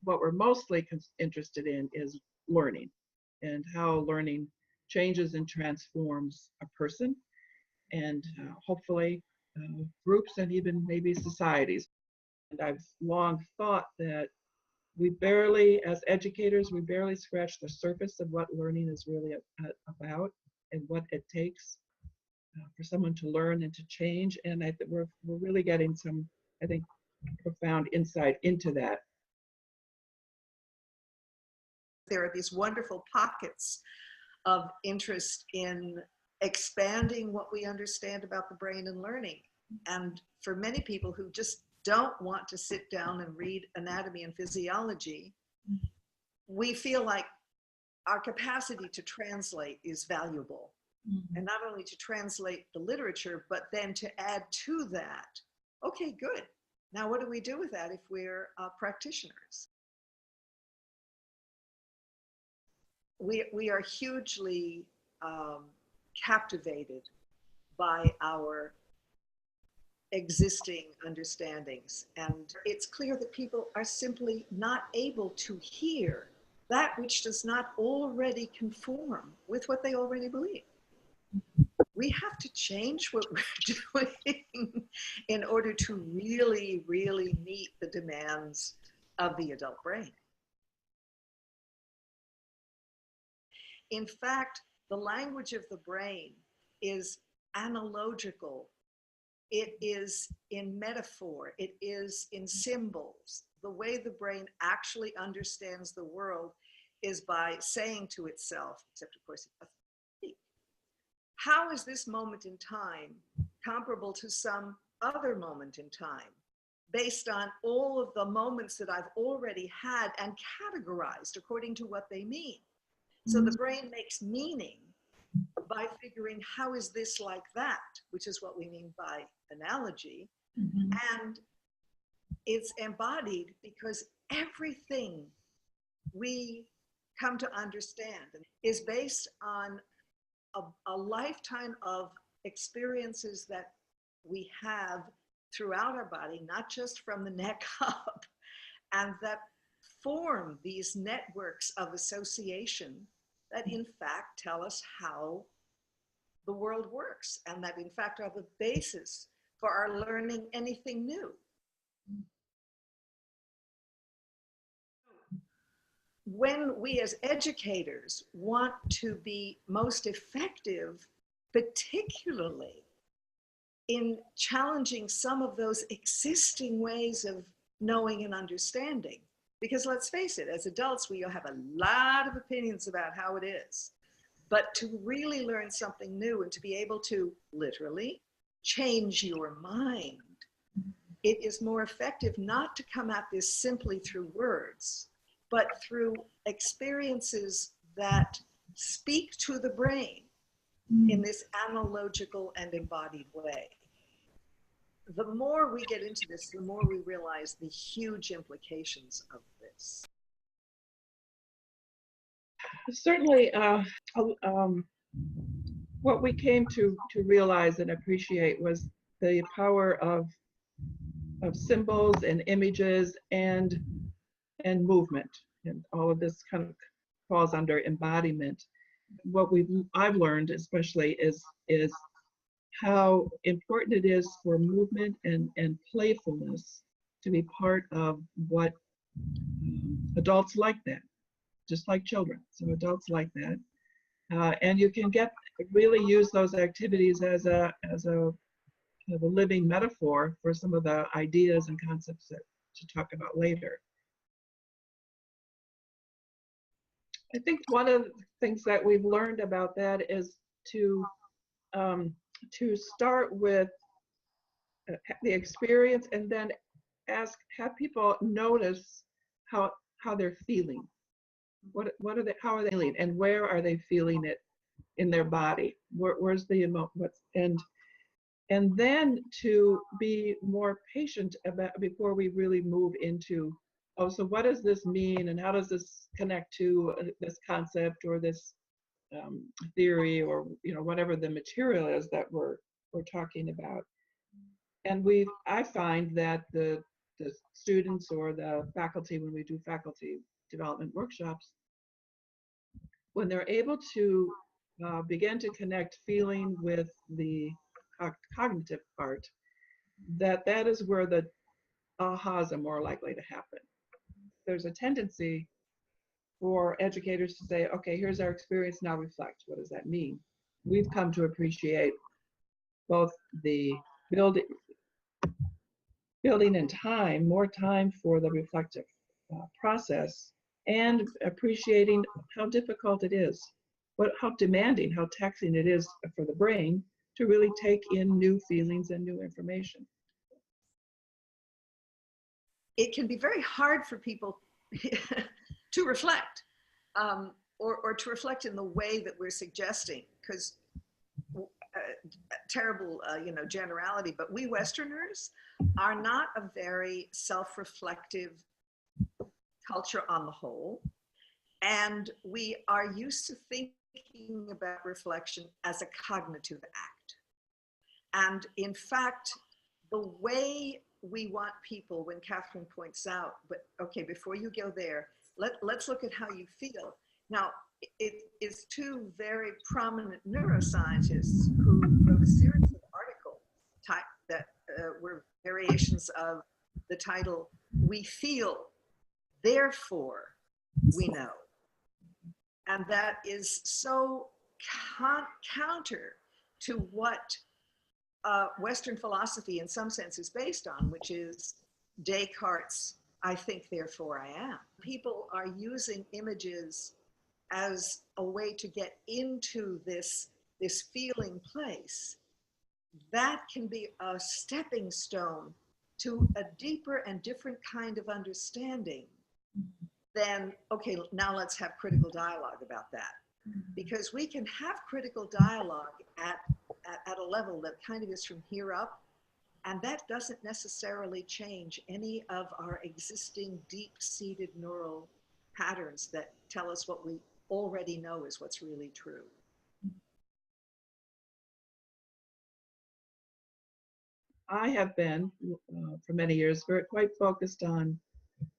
what we're mostly interested in is learning and how learning changes and transforms a person and hopefully groups and even maybe societies. And I've long thought that we barely, as educators, we barely scratch the surface of what learning is really about and what it takes for someone to learn and to change. And I think we're really getting some, I think, profound insight into that. There are these wonderful pockets of interest in expanding what we understand about the brain and learning. And for many people who just don't want to sit down and read anatomy and physiology, we feel like our capacity to translate is valuable. And not only to translate the literature, but then to add to that, okay, good. Now what do we do with that if we're practitioners? We are hugely captivated by our existing understandings. And it's clear that people are simply not able to hear that which does not already conform with what they already believe. We have to change what we're doing in order to really, really meet the demands of the adult brain. In fact, the language of the brain is analogical. It is in metaphor. It is in symbols. The way the brain actually understands the world is by saying to itself, except of course, how is this moment in time comparable to some other moment in time, based on all of the moments that I've already had and categorized according to what they mean. So the brain makes meaning by figuring how is this like that, which is what we mean by analogy. And it's embodied because everything we come to understand is based on a lifetime of experiences that we have throughout our body, not just from the neck up, and that form these networks of association that in fact tell us how the world works, and that in fact are the basis for our learning anything new. When we as educators want to be most effective, particularly in challenging some of those existing ways of knowing and understanding, because let's face it, as adults, we have a lot of opinions about how it is. But to really learn something new and to be able to literally change your mind, it is more effective not to come at this simply through words, but through experiences that speak to the brain in this analogical and embodied way. The more we get into this, the more we realize the huge implications of this. Certainly, what we came to realize and appreciate was the power of symbols and images and movement, and all of this kind of falls under embodiment. What I've learned especially is how important it is for movement and playfulness to be part of what adults like that, just like children. So adults like that, and you can really use those activities as a living metaphor for some of the ideas and concepts that to talk about later. I think one of the things that we've learned about that is to start with the experience and then have people notice how they're feeling. How are they feeling, and where are they feeling it in their body? Where's the and then to be more patient about before we really move into, oh, so what does this mean, and how does this connect to this concept or this theory, or whatever the material is that we're talking about. And I find that the the students or the faculty, when we do faculty development workshops, when they're able to begin to connect feeling with the cognitive part, that is where the ahas are more likely to happen. There's a tendency for educators to say, okay, here's our experience, now reflect. What does that mean? We've come to appreciate both the building in time, more time for the reflective process, and appreciating how difficult it is, how demanding, how taxing it is for the brain to really take in new feelings and new information. It can be very hard for people to reflect, or to reflect in the way that we're suggesting, because terrible, generality, but we Westerners are not a very self-reflective culture on the whole, and we are used to thinking about reflection as a cognitive act. And in fact, the way we want people, when Kathleen points out, but okay, before you go there, let's look at how you feel. Now, it is two very prominent neuroscientists who wrote a series of articles that were variations of the title, "We Feel, Therefore We Know." And that is so counter to what Western philosophy in some sense is based on, which is Descartes' "I think, therefore I am." People are using images as a way to get into this feeling place. That can be a stepping stone to a deeper and different kind of understanding than, okay, now let's have critical dialogue about that. Because we can have critical dialogue at a level that kind of is from here up, and that doesn't necessarily change any of our existing deep-seated neural patterns that tell us what we already know is what's really true. I have been, for many years, quite focused on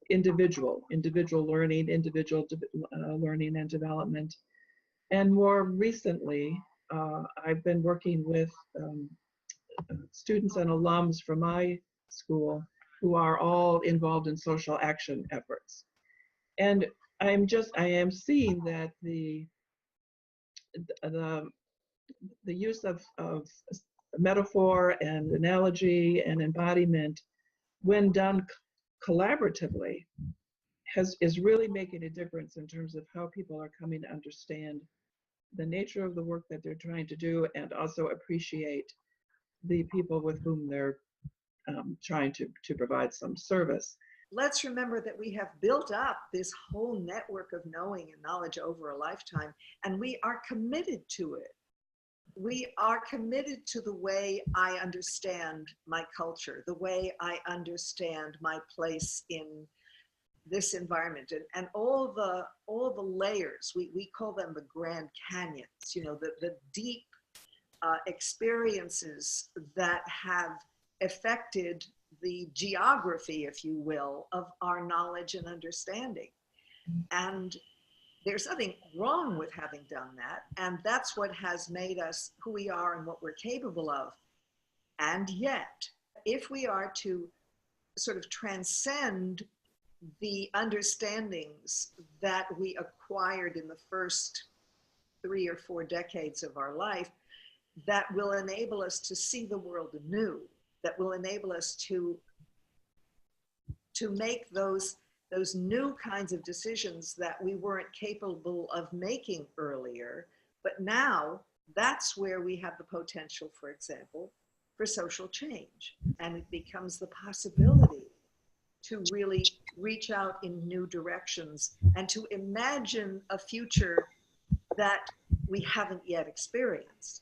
individual learning, learning and development. And more recently, I've been working with students and alums from my school who are all involved in social action efforts. And I am seeing that the use of metaphor and analogy and embodiment, when done collaboratively, is really making a difference in terms of how people are coming to understand the nature of the work that they're trying to do, and also appreciate the people with whom they're trying to provide some service. Let's remember that we have built up this whole network of knowing and knowledge over a lifetime, and we are committed to it. We are committed to the way I understand my culture, the way I understand my place in this environment, and all the layers. We call them the Grand Canyons, the deep experiences that have affected the geography, if you will, of our knowledge and understanding. And there's nothing wrong with having done that. And that's what has made us who we are and what we're capable of. And yet, if we are to sort of transcend the understandings that we acquired in the first 3 or 4 decades of our life, that will enable us to see the world anew, that will enable us to make those new kinds of decisions that we weren't capable of making earlier. But now that's where we have the potential, for example, for social change. And it becomes the possibility to really reach out in new directions and to imagine a future that we haven't yet experienced.